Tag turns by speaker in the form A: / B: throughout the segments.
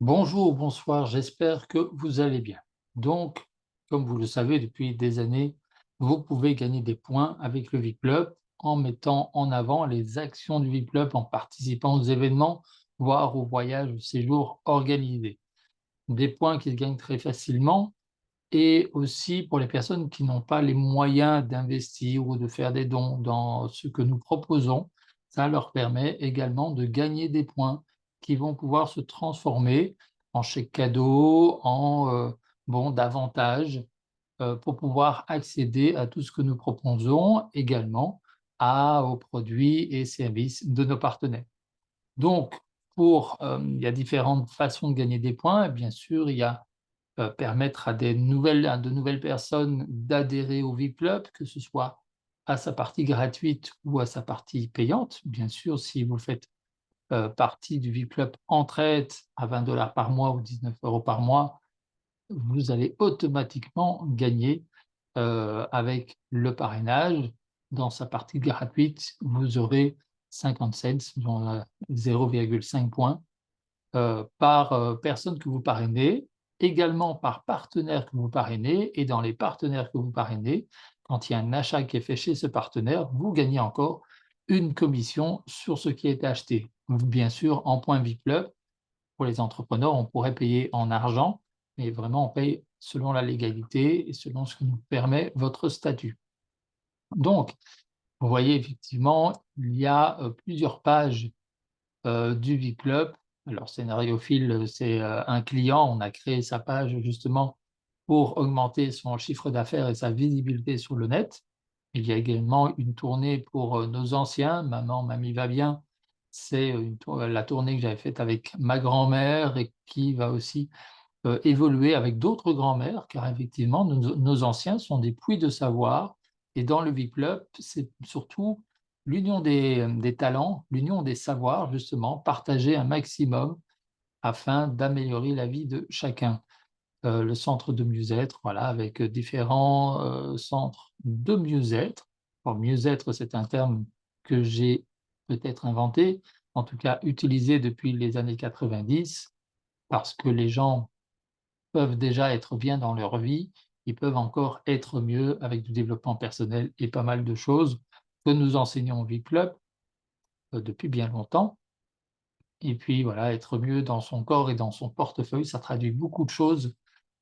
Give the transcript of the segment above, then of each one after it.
A: Bonjour, bonsoir, j'espère que vous allez bien. Donc, comme vous le savez depuis des années, vous pouvez gagner des points avec le ViClub en mettant en avant les actions du ViClub, en participant aux événements, voire aux voyages, aux séjours organisés. Des points qui se gagnent très facilement et aussi pour les personnes qui n'ont pas les moyens d'investir ou de faire des dons dans ce que nous proposons, ça leur permet également de gagner des points qui vont pouvoir se transformer en chèques cadeaux, en, bons d'avantages, pour pouvoir accéder à tout ce que nous proposons, également aux produits et services de nos partenaires. Donc il y a différentes façons de gagner des points. Bien sûr, il y a permettre à de nouvelles personnes d'adhérer au VIP-Club, que ce soit à sa partie gratuite ou à sa partie payante. Bien sûr, si vous faites, partie du VIP-Club Entraide à 20 par mois ou 19 € par mois, vous allez automatiquement gagner, avec le parrainage. Dans sa partie gratuite, vous aurez 50 cents, dont, 0,5 points par, personne que vous parrainez, également par partenaire que vous parrainez et dans les partenaires que vous parrainez, quand il y a un achat qui est fait chez ce partenaire, vous gagnez encore une commission sur ce qui est acheté. Bien sûr, en points VIP-Club, pour les entrepreneurs, on pourrait payer en argent, mais vraiment on paye selon la légalité et selon ce que nous permet votre statut. Donc, vous voyez effectivement, il y a, plusieurs pages du V-Club. Alors Scénariophile, c'est, un client, on a créé sa page justement pour augmenter son chiffre d'affaires et sa visibilité sur le net. Il y a également une tournée pour, nos anciens, Maman, Mamie va bien. C'est, la tournée que j'avais faite avec ma grand-mère et qui va aussi, évoluer avec d'autres grands-mères, car effectivement nos anciens sont des puits de savoir et dans le V-Club, c'est surtout l'union des talents, l'union des savoirs justement, partager un maximum afin d'améliorer la vie de chacun. Le centre de mieux-être, voilà, avec, différents, centres de mieux-être. Alors mieux-être, c'est un terme que j'ai peut-être inventé, en tout cas utilisé depuis les années 90, parce que les gens peuvent déjà être bien dans leur vie, ils peuvent encore être mieux avec du développement personnel et pas mal de choses que nous enseignons au V-Club, depuis bien longtemps. Et puis voilà, être mieux dans son corps et dans son portefeuille, ça traduit beaucoup de choses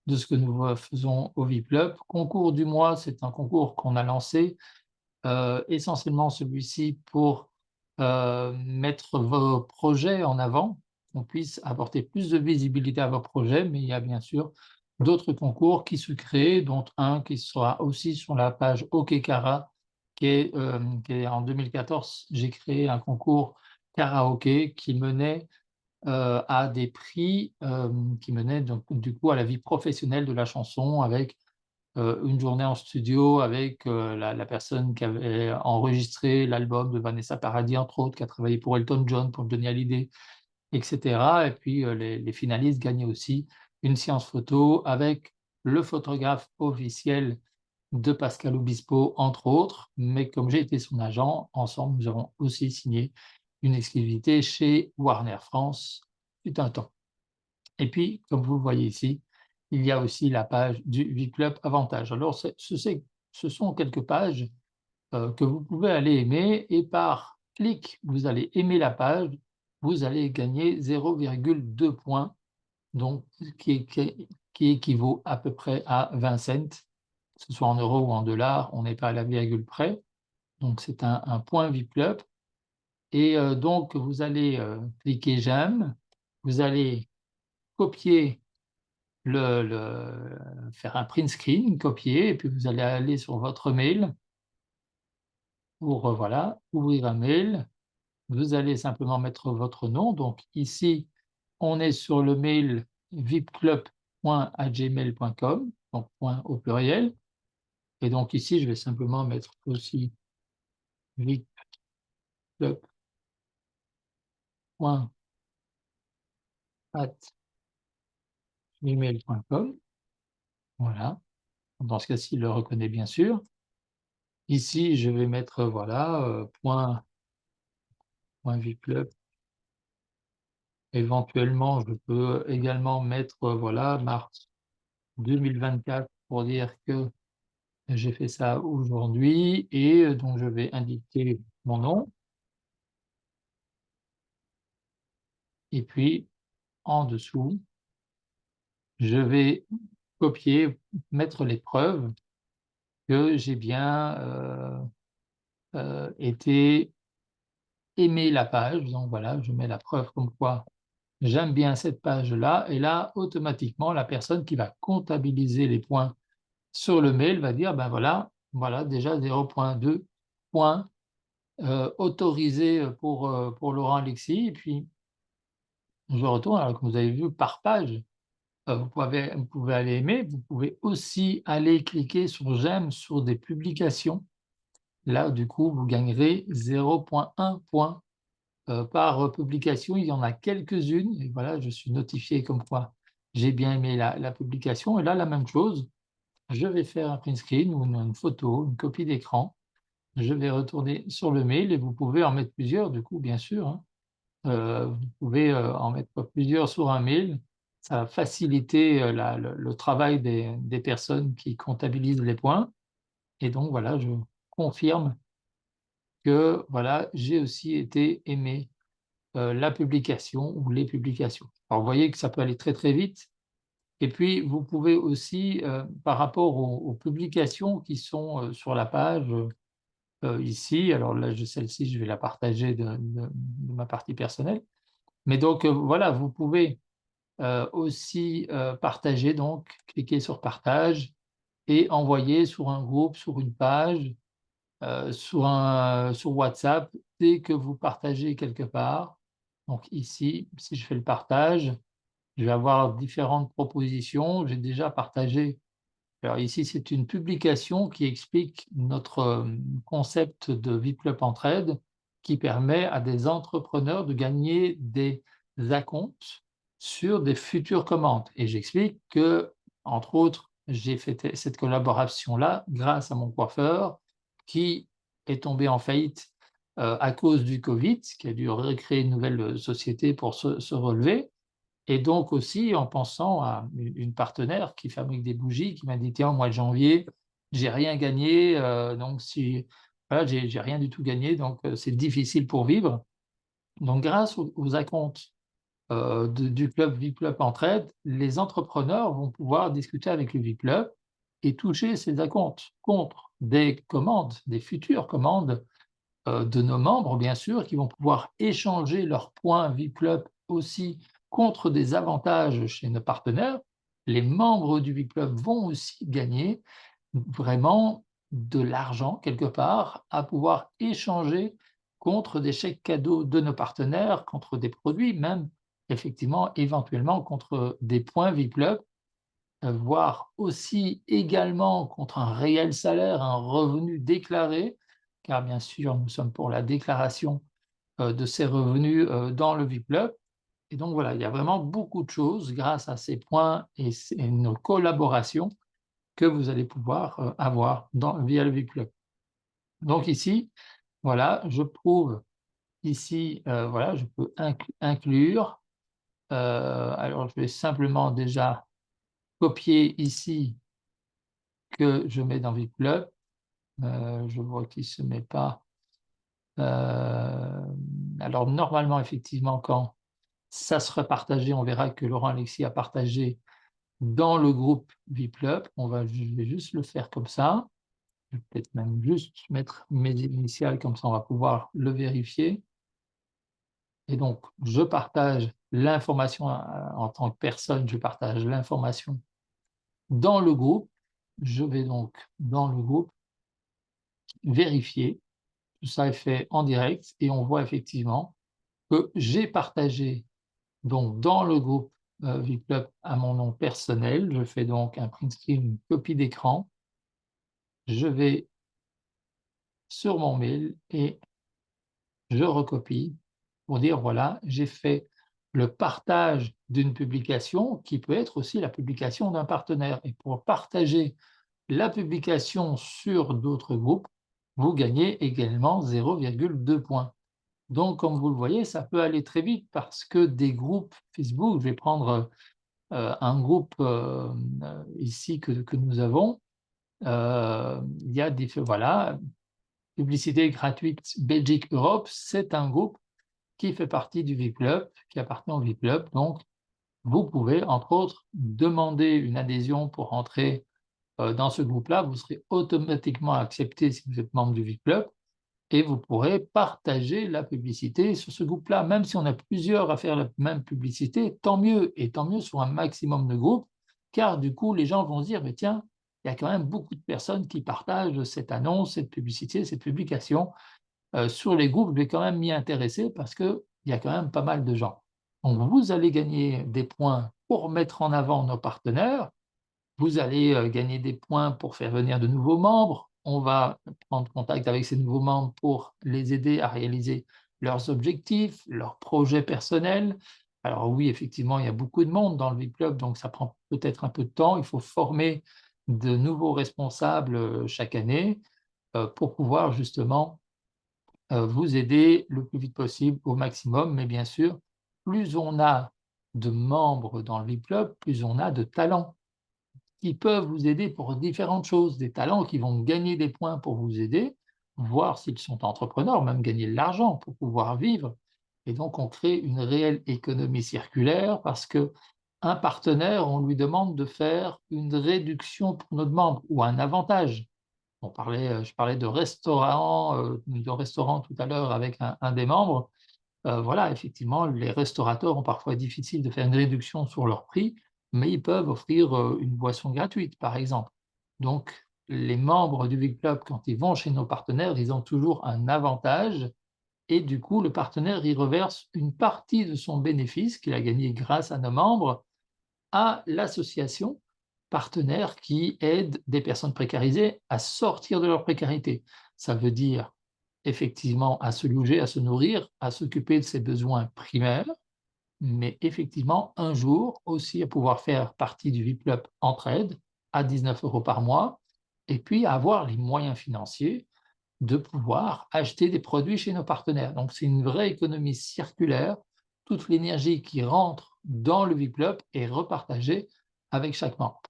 A: de ce que nous, faisons au V-Club. Concours du mois, c'est un concours qu'on a lancé, essentiellement celui-ci pour, mettre vos projets en avant, qu'on puisse apporter plus de visibilité à vos projets, mais il y a bien sûr d'autres concours qui se créent, dont un qui sera aussi sur la page OK Cara, qui est en 2014, j'ai créé un concours karaoké qui menait, à des prix, qui menait donc du coup à la vie professionnelle de la chanson avec une journée en studio avec, la personne qui avait enregistré l'album de Vanessa Paradis, entre autres, qui a travaillé pour Elton John, pour Johnny Hallyday et cetera. Et puis, les finalistes gagnaient aussi une séance photo avec le photographe officiel de Pascal Obispo, entre autres. Mais comme j'ai été son agent, ensemble, nous avons aussi signé une exclusivité chez Warner France, fut un temps. Et puis, comme vous le voyez ici, il y a aussi la page du V-Club Avantage. Alors ce sont quelques pages, que vous pouvez aller aimer et par clic, vous allez aimer la page, vous allez gagner 0,2 points, donc qui équivaut à peu près à 20 cents, que ce soit en euros ou en dollars, on n'est pas à la virgule près, donc c'est un point V-Club et donc vous allez, cliquer «J'aime», vous allez copier faire un print screen, copier et puis vous allez aller sur votre mail pour, voilà, ouvrir un mail. Vous allez simplement mettre votre nom. Donc ici, on est sur le mail vipclub.gmail.com, donc point au pluriel et donc ici, je vais simplement mettre aussi vipclub.gmail.com, voilà. Dans ce cas-ci, il le reconnaît bien sûr. Ici, je vais mettre, voilà, point vipclub Éventuellement, je peux également mettre, voilà, mars 2024 pour dire que j'ai fait ça aujourd'hui et donc je vais indiquer mon nom et puis en dessous, je vais copier, mettre les preuves que j'ai bien, été aimer la page. Donc voilà, je mets la preuve comme quoi j'aime bien cette page-là et là, automatiquement, la personne qui va comptabiliser les points sur le mail va dire: «Ben voilà, voilà déjà 0,2 points, autorisés, pour Laurent Alexis» et puis je retourne alors que vous avez vu par page, vous pouvez aller aimer, vous pouvez aussi aller cliquer sur «J'aime» sur des publications. Là, du coup, vous gagnerez 0,1 point. Par, publication, il y en a quelques-unes et voilà, je suis notifié comme quoi j'ai bien aimé la publication et là, la même chose, je vais faire un print screen ou une photo, une copie d'écran. Je vais retourner sur le mail et vous pouvez en mettre plusieurs du coup, bien sûr, hein. Vous pouvez, en mettre plusieurs sur un mail. Ça va faciliter, la le travail des personnes qui comptabilisent les points et donc voilà, je confirme que voilà, j'ai aussi été aimé la publication ou les publications. Alors vous voyez que ça peut aller très, très vite et puis vous pouvez aussi, par rapport aux publications qui sont, sur la page, ici, alors là celle-ci je vais la partager de ma partie personnelle. Mais donc, voilà, vous pouvez, aussi, partager donc, cliquer sur partage et envoyer sur un groupe, sur une page, sur WhatsApp dès que vous partagez quelque part. Donc ici, si je fais le partage, je vais avoir différentes propositions. J'ai déjà partagé alors ici, c'est une publication qui explique notre, concept de VIP Entraide qui permet à des entrepreneurs de gagner des acomptes sur des futures commandes et j'explique que, entre autres, j'ai fait cette collaboration-là grâce à mon coiffeur qui est tombé en faillite, à cause du covid, qui a dû recréer une nouvelle, société pour se relever et donc aussi en pensant à une partenaire qui fabrique des bougies qui m'a dit: «Tiens, au mois de janvier, j'ai rien gagné, donc si voilà, j'ai rien du tout gagné, donc c'est difficile pour vivre». Donc grâce aux acomptes, du club Viplup Entraide, les entrepreneurs vont pouvoir discuter avec le Viplup et toucher ces acomptes contre des commandes, des futures commandes de nos membres, bien sûr, qui vont pouvoir échanger leurs points VIPClub aussi contre des avantages chez nos partenaires. Les membres du VIPClub vont aussi gagner vraiment de l'argent quelque part à pouvoir échanger contre des chèques cadeaux de nos partenaires, contre des produits, même effectivement, éventuellement contre des points VIPClub, voire aussi également contre un réel salaire, un revenu déclaré, car bien sûr, nous sommes pour la déclaration, de ces revenus, dans le VIPLUB et donc voilà, il y a vraiment beaucoup de choses grâce à ces points et nos collaborations que vous allez pouvoir, avoir via le VIPLUB. Donc ici, voilà, je prouve ici, voilà, je peux inclure, alors je vais simplement déjà copier ici que je mets dans VIPLUB. Je vois qu'il ne se met pas. Alors normalement, effectivement, quand ça sera partagé, on verra que Laurent Alexis a partagé dans le groupe VIPLUB. Je vais juste le faire comme ça. Je vais peut-être même juste mettre mes initiales, comme ça on va pouvoir le vérifier. Et donc, je partage l'information en tant que personne, je partage l'information dans le groupe. Je vais donc dans le groupe vérifier. Tout ça est fait en direct et on voit effectivement que j'ai partagé donc dans le groupe, VIPClub à mon nom personnel. Je fais donc un print screen, une copie d'écran. Je vais sur mon mail et je recopie pour dire: «Voilà, j'ai fait le partage d'une publication qui peut être aussi la publication d'un partenaire» et pour partager la publication sur d'autres groupes, vous gagnez également 0,2 points. Donc comme vous le voyez, ça peut aller très vite parce que des groupes Facebook, je vais prendre, un groupe, ici que nous avons, il y a voilà, publicité gratuite Belgique-Europe, c'est un groupe qui fait partie du VIP Club, qui appartient au VIP Club. Donc vous pouvez, entre autres, demander une adhésion pour entrer, dans ce groupe-là. Vous serez automatiquement accepté si vous êtes membre du VIP Club et vous pourrez partager la publicité sur ce groupe-là. Même si on a plusieurs à faire la même publicité, tant mieux et tant mieux sur un maximum de groupes, car du coup, les gens vont se dire: «Mais tiens, il y a quand même beaucoup de personnes qui partagent cette annonce, cette publicité, cette publication. Sur les groupes, je vais quand même m'y intéresser parce qu'il y a quand même pas mal de gens». Donc vous allez gagner des points pour mettre en avant nos partenaires, vous allez, gagner des points pour faire venir de nouveaux membres. On va prendre contact avec ces nouveaux membres pour les aider à réaliser leurs objectifs, leurs projets personnels. Alors oui, effectivement, il y a beaucoup de monde dans le VIP Club, donc ça prend peut-être un peu de temps. Il faut former de nouveaux responsables, chaque année, pour pouvoir justement vous aider le plus vite possible, au maximum. Mais bien sûr, plus on a de membres dans le VIP Club, plus on a de talents qui peuvent vous aider pour différentes choses. Des talents qui vont gagner des points pour vous aider, voir s'ils sont entrepreneurs, même gagner de l'argent pour pouvoir vivre. Et donc on crée une réelle économie circulaire parce que un partenaire, on lui demande de faire une réduction pour notre membre ou un avantage. Je parlais de restaurant tout à l'heure avec un des membres. Voilà, effectivement, les restaurateurs ont parfois difficile de faire une réduction sur leur prix, mais ils peuvent offrir, une boisson gratuite, par exemple. Donc les membres du Big Club, quand ils vont chez nos partenaires, ils ont toujours un avantage et du coup, le partenaire, il reverse une partie de son bénéfice qu'il a gagné grâce à nos membres à l'association partenaire qui aide des personnes précarisées à sortir de leur précarité. Ça veut dire effectivement à se loger, à se nourrir, à s'occuper de ses besoins primaires, mais effectivement un jour aussi à pouvoir faire partie du VIP Club Entraide à 19 € par mois et puis à avoir les moyens financiers de pouvoir acheter des produits chez nos partenaires. Donc c'est une vraie économie circulaire. Toute l'énergie qui rentre dans le VIP Club est repartagée avec chaque membre.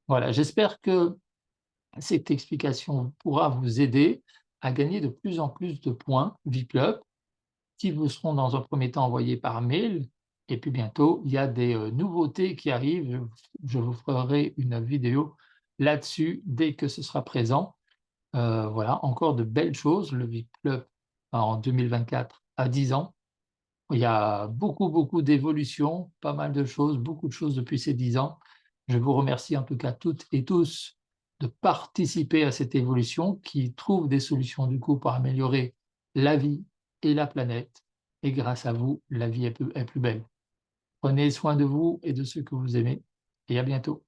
A: Voilà, j'espère que cette explication pourra vous aider à gagner de plus en plus de points VIP Club qui vous seront dans un premier temps envoyés par mail et puis bientôt, il y a des, nouveautés qui arrivent. Je vous ferai une vidéo là-dessus dès que ce sera présent. Voilà, encore de belles choses. Le VIP Club en 2024 a 10 ans. Il y a beaucoup, beaucoup d'évolutions, pas mal de choses, beaucoup de choses depuis ces 10 ans. Je vous remercie en tout cas toutes et tous de participer à cette évolution qui trouve des solutions du coup pour améliorer la vie et la planète et grâce à vous, la vie est plus belle. Prenez soin de vous et de ceux que vous aimez et à bientôt.